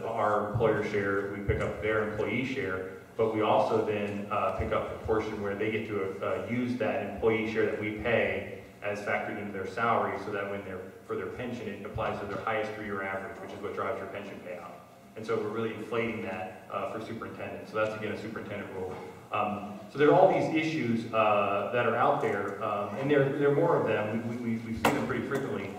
our employer share, we pick up their employee share, but we also then pick up the portion where they get to use that employee share that we pay as factored into their salary, so that when for their pension, it applies to their highest 3-year average, which is what drives your pension payout. And so we're really inflating that for superintendents. So that's, again, a superintendent rule. So there are all these issues that are out there, and there are more of them. We see them pretty frequently.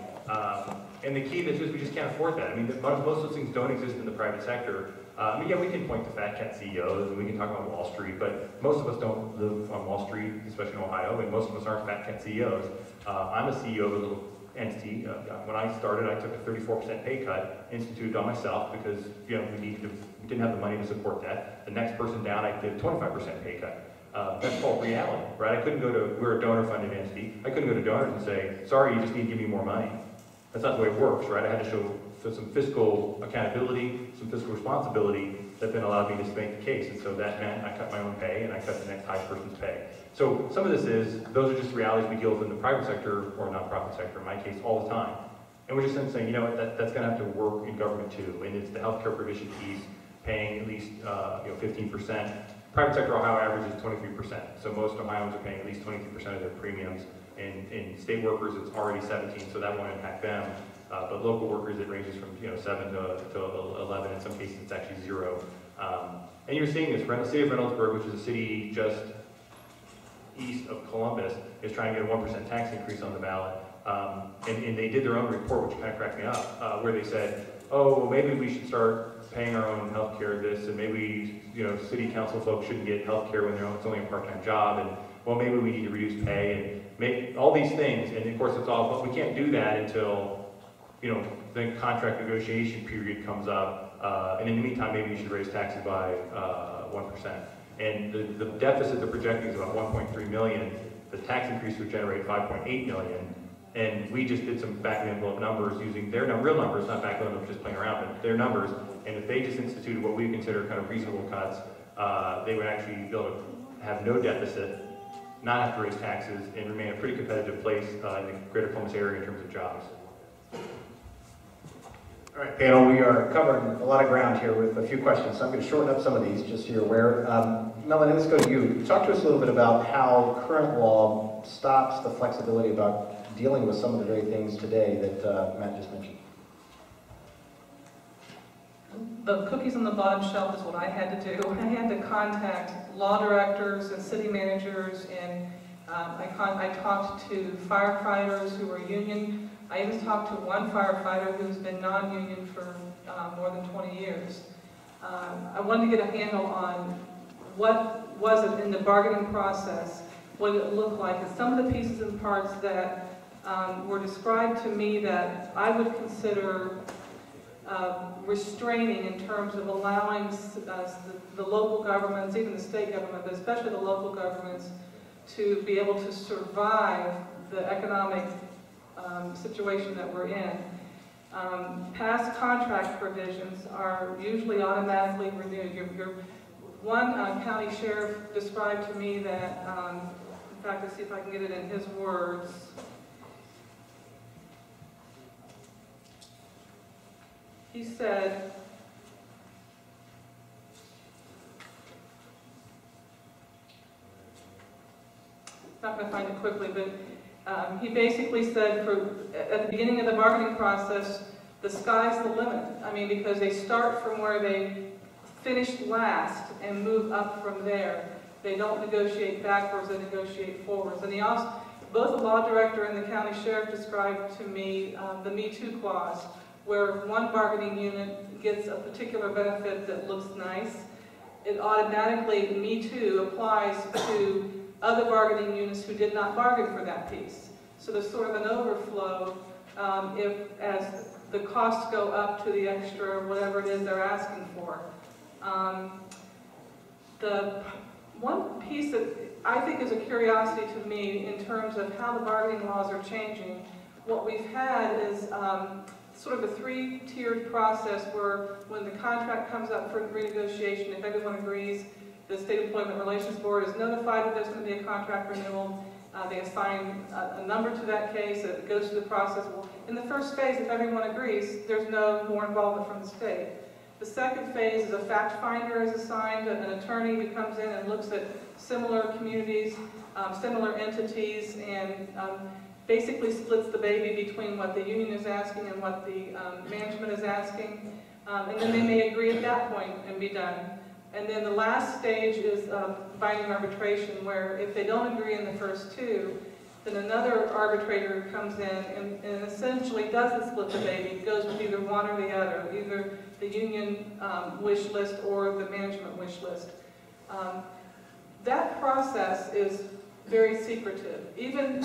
And the key is just we just can't afford that. I mean, most of those things don't exist in the private sector. I mean, yeah, we can point to fat cat CEOs, and we can talk about Wall Street, but most of us don't live on Wall Street, especially in Ohio, and most of us aren't fat cat CEOs. I'm a CEO of a little entity. When I started, I took a 34% pay cut, instituted on myself because we didn't have the money to support that. The next person down, I did a 25% pay cut. That's called reality, right? I couldn't go to, we're a donor-funded entity. I couldn't go to donors and say, sorry, you just need to give me more money. That's not the way it works, right? I had to show some fiscal accountability, some fiscal responsibility that then allowed me to make the case. And so that meant I cut my own pay and I cut the next highest person's pay. So some of this those are just realities we deal with in the private sector or nonprofit sector, in my case, all the time. And we're just saying, you know what, that's going to have to work in government too. And it's the healthcare provision piece, paying at least 15%. Private sector Ohio average is 23%. So most Ohioans are paying at least 23% of their premiums. In state workers, it's already 17, so that won't impact them. But local workers, it ranges from 7 to 11. In some cases, it's actually 0. And you're seeing this. The city of Reynoldsburg, which is a city just east of Columbus, is trying to get a 1% tax increase on the ballot. And they did their own report, which kind of cracked me up, where they said, oh, well, maybe we should start paying our own health care this, and maybe city council folks shouldn't get health care when it's only a part-time job, and well, maybe we need to reduce pay, and make all these things. And of course, but we can't do that until the contract negotiation period comes up, and in the meantime, maybe you should raise taxes by 1%. And the deficit they're projecting is about 1.3 million. The tax increase would generate 5.8 million. And we just did some back-of-the-envelope numbers using their real numbers, not back-of-the-envelope just playing around, but their numbers. And if they just instituted what we consider kind of reasonable cuts, they would actually be able to have no deficit, not have to raise taxes, and remain a pretty competitive place in the greater Columbus area in terms of jobs. All right, panel, we are covering a lot of ground here with a few questions, so I'm going to shorten up some of these just so you're aware. Melanie, let's go to you. Talk to us a little bit about how current law stops the flexibility about dealing with some of the very things today that Matt just mentioned. The cookies on the bottom shelf is what I had to do. I had to contact law directors and city managers, and I talked to firefighters who were union. I even talked to one firefighter who's been non-union for more than 20 years. I wanted to get a handle on what was it in the bargaining process, what it looked like, and some of the pieces and parts that were described to me that I would consider restraining in terms of allowing the local governments, even the state government, but especially the local governments, to be able to survive the economic situation that we're in. Past contract provisions are usually automatically renewed. One county sheriff described to me that, in fact, let's see if I can get it in his words. He said, not going to find it quickly, but he basically said at the beginning of the bargaining process, the sky's the limit. I mean, because they start from where they finished last and move up from there. They don't negotiate backwards, they negotiate forwards. And he also, both the law director and the county sheriff described to me the Me Too clause, where if one bargaining unit gets a particular benefit that looks nice, it automatically, Me Too, applies to other bargaining units who did not bargain for that piece. So there's sort of an overflow as the costs go up to the extra whatever it is they're asking for. The one piece that I think is a curiosity to me in terms of how the bargaining laws are changing, what we've had is sort of a three-tiered process where when the contract comes up for renegotiation, if everyone agrees, the State Employment Relations Board is notified that there's going to be a contract renewal, They assign a number to that case, it goes through the process. Well, in the first phase, if everyone agrees, there's no more involvement from the state. The second phase is a fact finder is assigned, an attorney who comes in and looks at similar communities, similar entities, and basically splits the baby between what the union is asking and what the management is asking. And then they may agree at that point and be done. And then the last stage is binding arbitration, where if they don't agree in the first two, then another arbitrator comes in and essentially doesn't split the baby, goes with either one or the other, either the union wish list or the management wish list. That process is very secretive. Even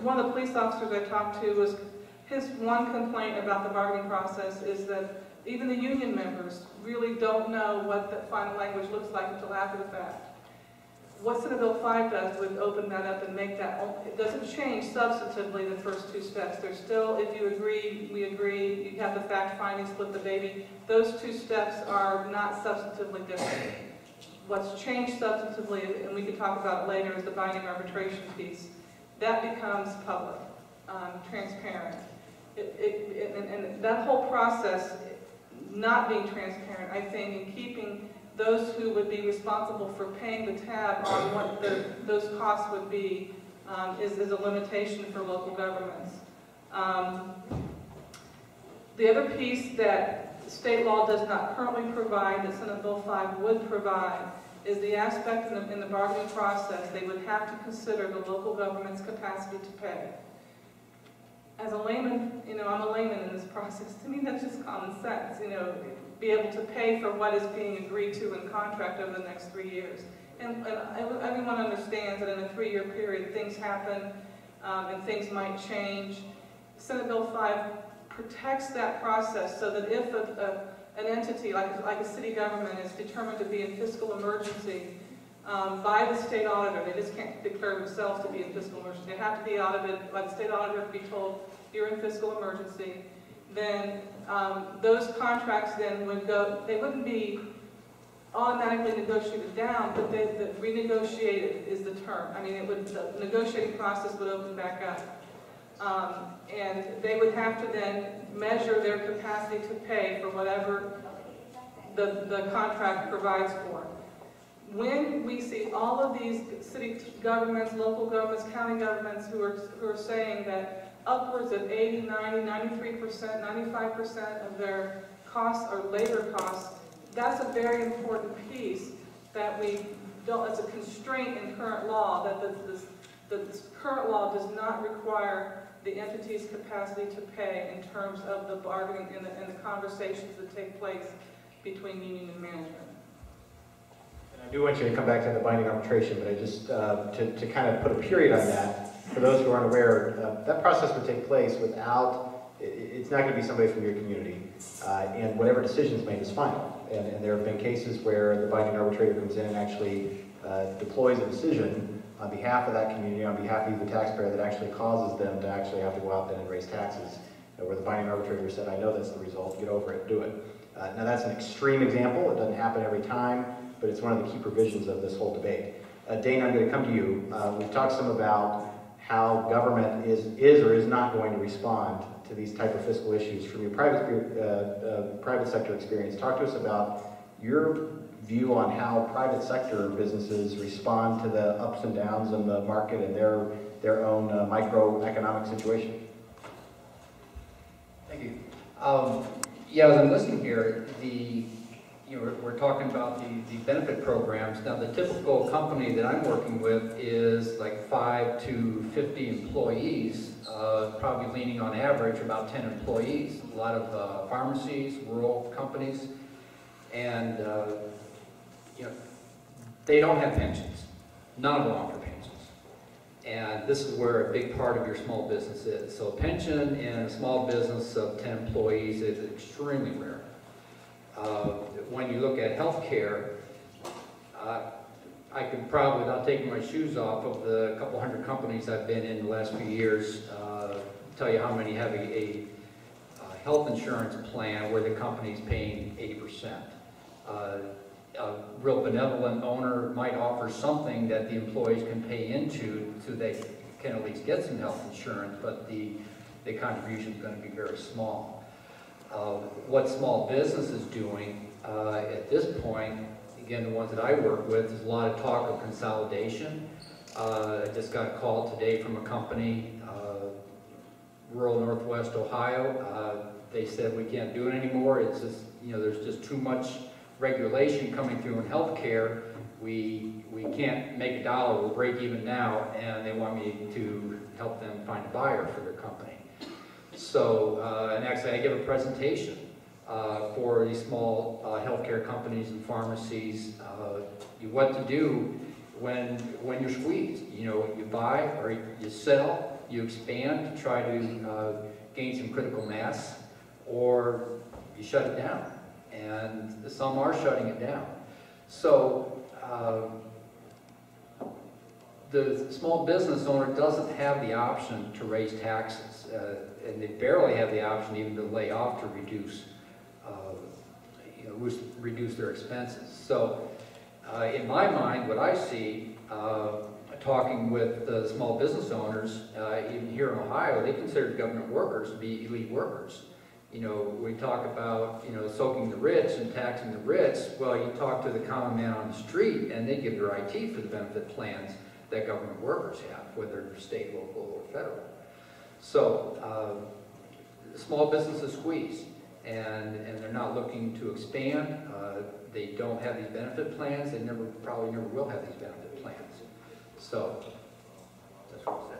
one of the police officers I talked to was, his one complaint about the bargaining process is that even the union members really don't know what the final language looks like until after the fact. What Senate Bill 5 does would open that up and make that, it doesn't change substantively the first two steps. There's still, if you agree, we agree, you have the fact finding, split the baby. Those two steps are not substantively different. What's changed substantively, and we can talk about it later, is the binding arbitration piece. That becomes public, transparent. And that whole process, not being transparent, I think, and keeping those who would be responsible for paying the tab on what those costs would be is a limitation for local governments. The other piece that state law does not currently provide, that Senate Bill 5 would provide, is the aspect in the bargaining process they would have to consider the local government's capacity to pay. As a layman, I'm a layman in this process. To me, that's just common sense, be able to pay for what is being agreed to in contract over the next 3 years. And everyone understands that in a 3-year period, things happen and things might change. Senate Bill 5 protects that process so that if an entity like a city government is determined to be in fiscal emergency by the state auditor, they just can't declare themselves to be in fiscal emergency. They have to be audited by the state auditor to be told, you're in fiscal emergency. Then those contracts then would go, they wouldn't be automatically negotiated down, but the renegotiated is the term. I mean, the negotiating process would open back up. And they would have to then measure their capacity to pay for whatever the contract provides for. When we see all of these city governments, local governments, county governments who are saying that upwards of 80, 90, 93%, 95% of their costs are labor costs, that's a very important piece that we don't, as a constraint in current law, that the current law does not require the entity's capacity to pay in terms of the bargaining and the conversations that take place between union and management. I do want you to come back to the binding arbitration, but I just, to kind of put a period on that, for those who aren't aware, that process would take place without, it's not going to be somebody from your community, and whatever decision is made is final. And there have been cases where the binding arbitrator comes in and actually deploys a decision on behalf of that community, on behalf of the taxpayer, that actually causes them to actually have to go out then and raise taxes, where the binding arbitrator said, I know that's the result, get over it, do it. Now that's an extreme example, it doesn't happen every time, but it's one of the key provisions of this whole debate. Dana, I'm going to come to you. We've talked some about how government is or is not going to respond to these type of fiscal issues. From your private sector experience, talk to us about your view on how private sector businesses respond to the ups and downs in the market and their own microeconomic situation. Thank you. Yeah, as I'm listening here, we're talking about the benefit programs. Now, the typical company that I'm working with is like 5 to 50 employees, probably leaning on average about 10 employees. A lot of pharmacies, rural companies, and they don't have pensions. None of them offer pensions. And this is where a big part of your small business is. So a pension in a small business of 10 employees is extremely rare. When you look at healthcare, I could probably, without taking my shoes off, of the couple hundred companies I've been in the last few years, tell you how many have a health insurance plan where the company's paying 80%. A real benevolent owner might offer something that the employees can pay into so they can at least get some health insurance, but the contribution is going to be very small. What small business is doing at this point, again, the ones that I work with, there's a lot of talk of consolidation. I just got a call today from a company, rural Northwest Ohio. They said we can't do it anymore. It's just, there's just too much regulation coming through in healthcare. We can't make a dollar, we'll break even now, and they want me to help them find a buyer for their company. So, and actually I give a presentation for these small healthcare companies and pharmacies, what to do when you're squeezed. You buy or you sell, you expand to try to gain some critical mass, or you shut it down. And some are shutting it down. So the small business owner doesn't have the option to raise taxes, and they barely have the option even to lay off to reduce their expenses. So in my mind, what I see, talking with the small business owners, even here in Ohio, they consider government workers to be elite workers. We talk about, soaking the rich and taxing the rich. Well, you talk to the common man on the street, and they give their IT for the benefit plans that government workers have, whether they're state, local, or federal. So, small businesses squeeze, and they're not looking to expand. They don't have these benefit plans. They probably never will have these benefit plans. So, that's what I said.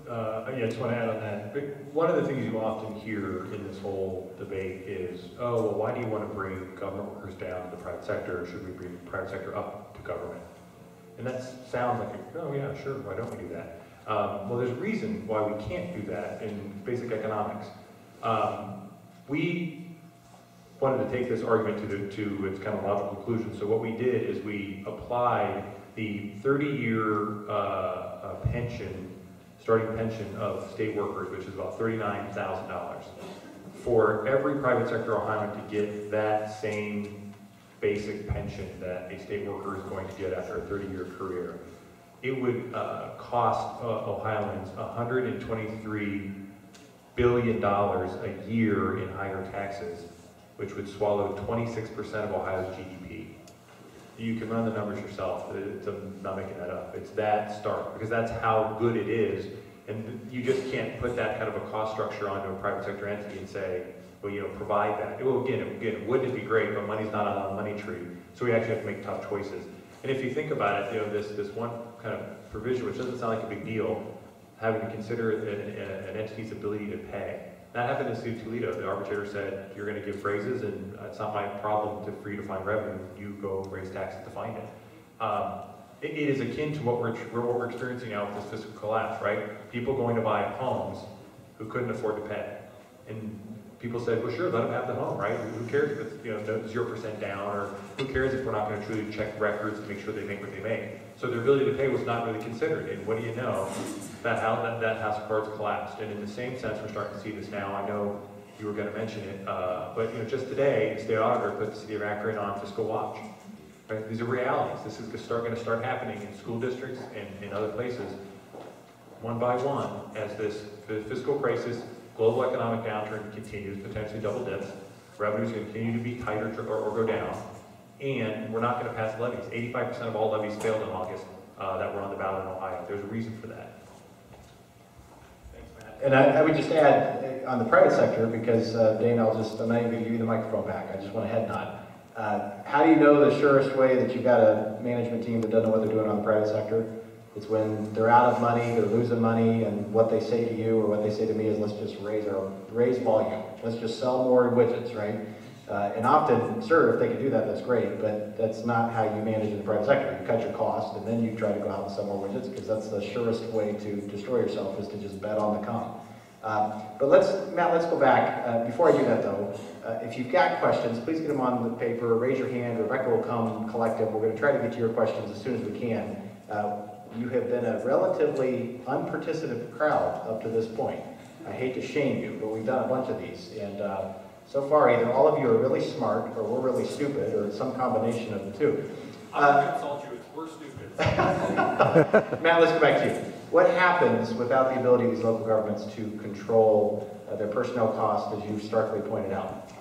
Yeah, I just want to add on that. One of the things you often hear in this whole debate is, oh, well, why do you want to bring government workers down to the private sector, or should we bring the private sector up to government? And that sounds like, oh yeah, sure, why don't we do that? Well, there's a reason why we can't do that in basic economics. We wanted to take this argument to its kind of logical conclusion. So what we did is we applied the 30-year starting pension of state workers, which is about $39,000, for every private sector Ohioan to get that same basic pension that a state worker is going to get after a 30-year career. It would cost Ohioans $123 billion a year in higher taxes, which would swallow 26% of Ohio's GDP. You can run the numbers yourself. I'm not making that up. It's that stark, because that's how good it is. And you just can't put that kind of a cost structure onto a private sector entity and say, well, provide that. Well, again, wouldn't it be great, but money's not on a money tree. So we actually have to make tough choices. And if you think about it, this one kind of provision, which doesn't sound like a big deal, having to consider an entity's ability to pay. That happened in City of Toledo. The arbitrator said, you're going to give raises, and it's not my problem for you to find revenue. You go raise taxes to find it. It is akin to what we're experiencing now with this fiscal collapse, right? People going to buy homes who couldn't afford to pay. And people said, well, sure, let them have the home, right? Who cares if it's 0% down, or who cares if we're not going to truly check records to make sure they make what they make? So their ability to pay was not really considered. And what do you know? That house of cards collapsed. And in the same sense, we're starting to see this now. I know you were going to mention it, but just today, the state auditor put the city of Akron on fiscal watch. Right? These are realities. This is going to start happening in school districts and in other places, one by one, as this fiscal crisis, global economic downturn continues, potentially double dips. Revenues continue to be tighter or go down, and we're not going to pass levies. 85% of all levies failed in August that were on the ballot in Ohio. There's a reason for that. Thanks, Matt. And I would just add, on the private sector, because Dane, I'm not even going to give you the microphone back. I just want a head nod. How do you know the surest way that you've got a management team that doesn't know what they're doing on the private sector? It's when they're out of money, they're losing money, and what they say to you or what they say to me is, let's just raise volume. Let's just sell more widgets, right? And often, sure, if they can do that, that's great, but that's not how you manage in the private sector. You cut your cost, and then you try to go out and sell more widgets, because that's the surest way to destroy yourself, is to just bet on the come. But Matt, let's go back. Before I do that, though, if you've got questions, please get them on the paper, raise your hand. Rebecca will come collect them. We're going to try to get to your questions as soon as we can. You have been a relatively unparticipative crowd up to this point. I hate to shame you, but we've done a bunch of these. And so far, either all of you are really smart, or we're really stupid, or some combination of the two. I'm going to insult you. We're stupid. Matt, let's go back to you. What happens without the ability of these local governments to control their personnel costs, as you've starkly pointed out?